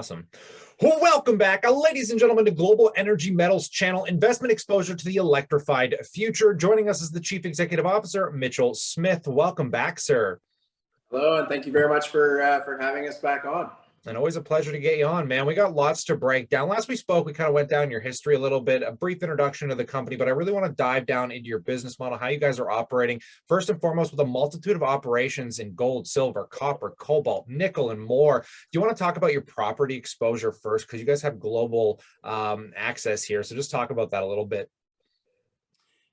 Awesome. Well, welcome back, ladies and gentlemen, to Global Energy Metals Channel, investment exposure to the electrified future. Joining us is the Chief Executive Officer, Mitchell Smith. Welcome back, sir. Hello, and thank you very much for having us back on. And always a pleasure to get you on, man. We got lots to break down. Last we spoke, we kind of went down your history a little bit, a brief introduction to the company, but I really want to dive down into your business model, how you guys are operating, first and foremost, with a multitude of operations in gold, silver, copper, cobalt, nickel, and more. Do you want to talk about your property exposure first? Because you guys have global access here. So just talk about that a little bit.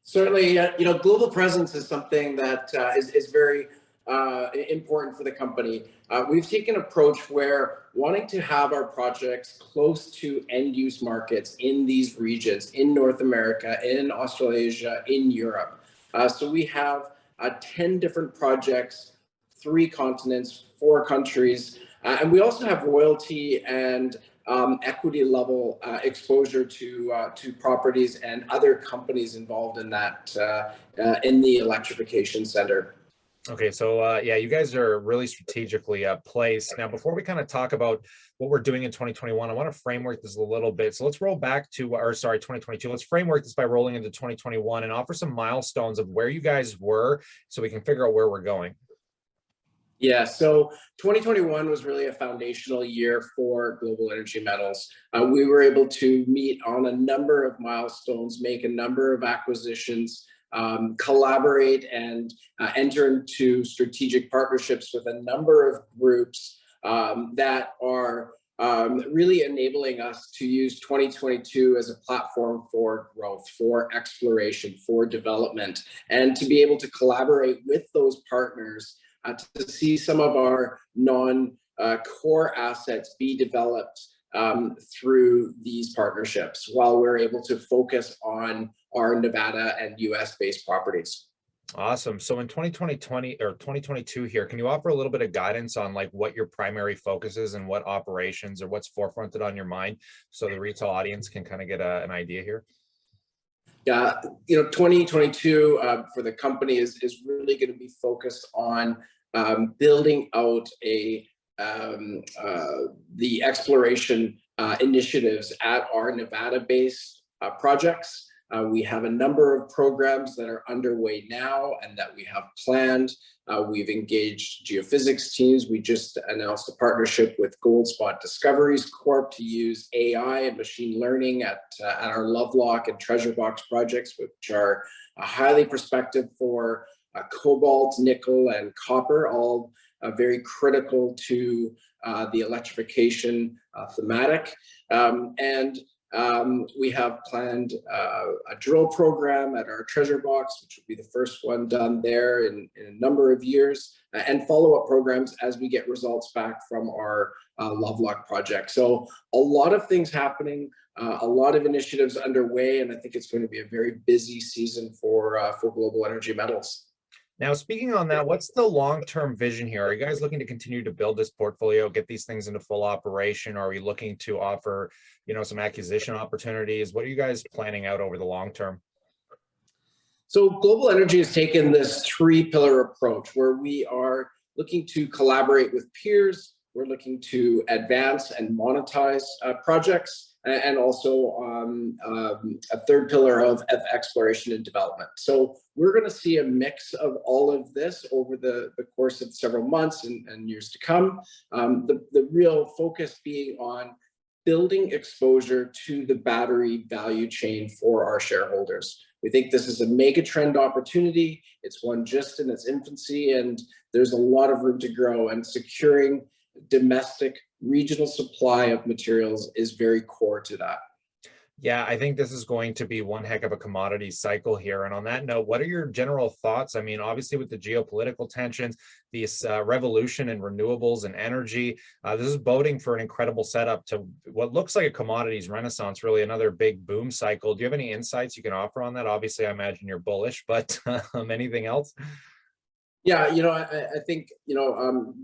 Certainly, global presence is something that is very important for the company. We've taken an approach where wanting to have our projects close to end-use markets in these regions, in North America, in Australasia, in Europe. So we have 10 different projects, 3 continents, 4 countries, and we also have royalty and equity level exposure to properties and other companies involved in that in the electrification center. Okay, so yeah, you guys are really strategically placed. Now, before we kind of talk about what we're doing in 2021, I want to framework this a little bit. So let's roll back to, 2022. Let's framework this by rolling into 2021 and offer some milestones of where you guys were so we can figure out where we're going. Yeah, so 2021 was really a foundational year for Global Energy Metals. We were able to meet on a number of milestones, make a number of acquisitions, collaborate and enter into strategic partnerships with a number of groups that are really enabling us to use 2022 as a platform for growth, for exploration, for development, and to be able to collaborate with those partners to see some of our non-core assets be developed through these partnerships while we're able to focus on our Nevada and US-based properties. Awesome. So in 2022 here, can you offer a little bit of guidance on like what your primary focus is and what operations or what's forefronted on your mind so the retail audience can kind of get an idea here? Yeah, 2022 for the company is really going to be focused on building out the exploration initiatives at our Nevada-based projects. We have a number of programs that are underway now and that we have planned. We've engaged geophysics teams. We just announced a partnership with Goldspot Discoveries Corp to use AI and machine learning at our Lovelock and Treasure Box projects, which are highly prospective for cobalt, nickel, and copper, all very critical to the electrification thematic. We have planned a drill program at our Treasure Box, which will be the first one done there in a number of years, and follow-up programs as we get results back from our Lovelock project. So a lot of things happening, a lot of initiatives underway, and I think it's going to be a very busy season for Global Energy Metals. Now, speaking on that, what's the long-term vision here? Are you guys looking to continue to build this portfolio, get these things into full operation? Or are we looking to offer, some acquisition opportunities? What are you guys planning out over the long term? So Global Energy has taken this 3-pillar approach where we are looking to collaborate with peers. We're looking to advance and monetize projects, and also a 3rd pillar of exploration and development. So we're going to see a mix of all of this over the course of several months and years to come. The real focus being on building exposure to the battery value chain for our shareholders. We think this is a mega trend opportunity. It's one just in its infancy, and there's a lot of room to grow, and securing domestic regional supply of materials is very core to that. Yeah, I think this is going to be one heck of a commodity cycle here. And on that note, what are your general thoughts? I mean, obviously with the geopolitical tensions, this revolution in renewables and energy, this is boding for an incredible setup to what looks like a commodities renaissance, really another big boom cycle. Do you have any insights you can offer on that? Obviously, I imagine you're bullish, but anything else? Yeah, I think,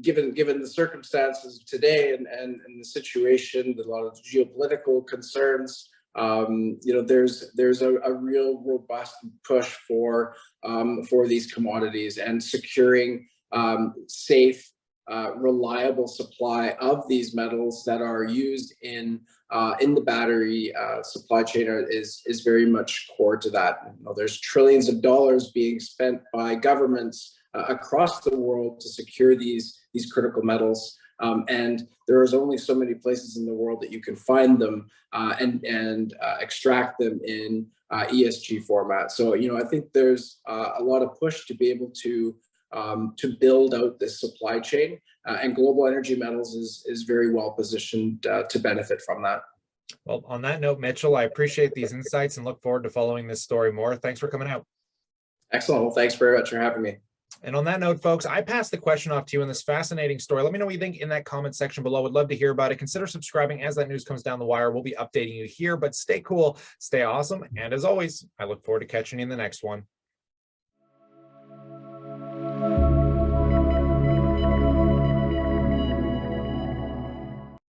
given the circumstances of today and the situation, a lot of geopolitical concerns, there's a real robust push for these commodities and securing safe, reliable supply of these metals that are used in the battery supply chain is very much core to that. There's trillions of dollars being spent by governments across the world to secure these critical metals. And there is only so many places in the world that you can find them and extract them in ESG format. So, I think there's a lot of push to be able to build out this supply chain, and Global Energy Metals is very well positioned to benefit from that. Well, on that note, Mitchell, I appreciate these insights and look forward to following this story more. Thanks for coming out. Excellent. Well, thanks very much for having me. And on that note, folks, I pass the question off to you in this fascinating story. Let me know what you think in that comment section below. Would love to hear about it. Consider subscribing as that news comes down the wire. We'll be updating you here, but stay cool, stay awesome. And as always, I look forward to catching you in the next one.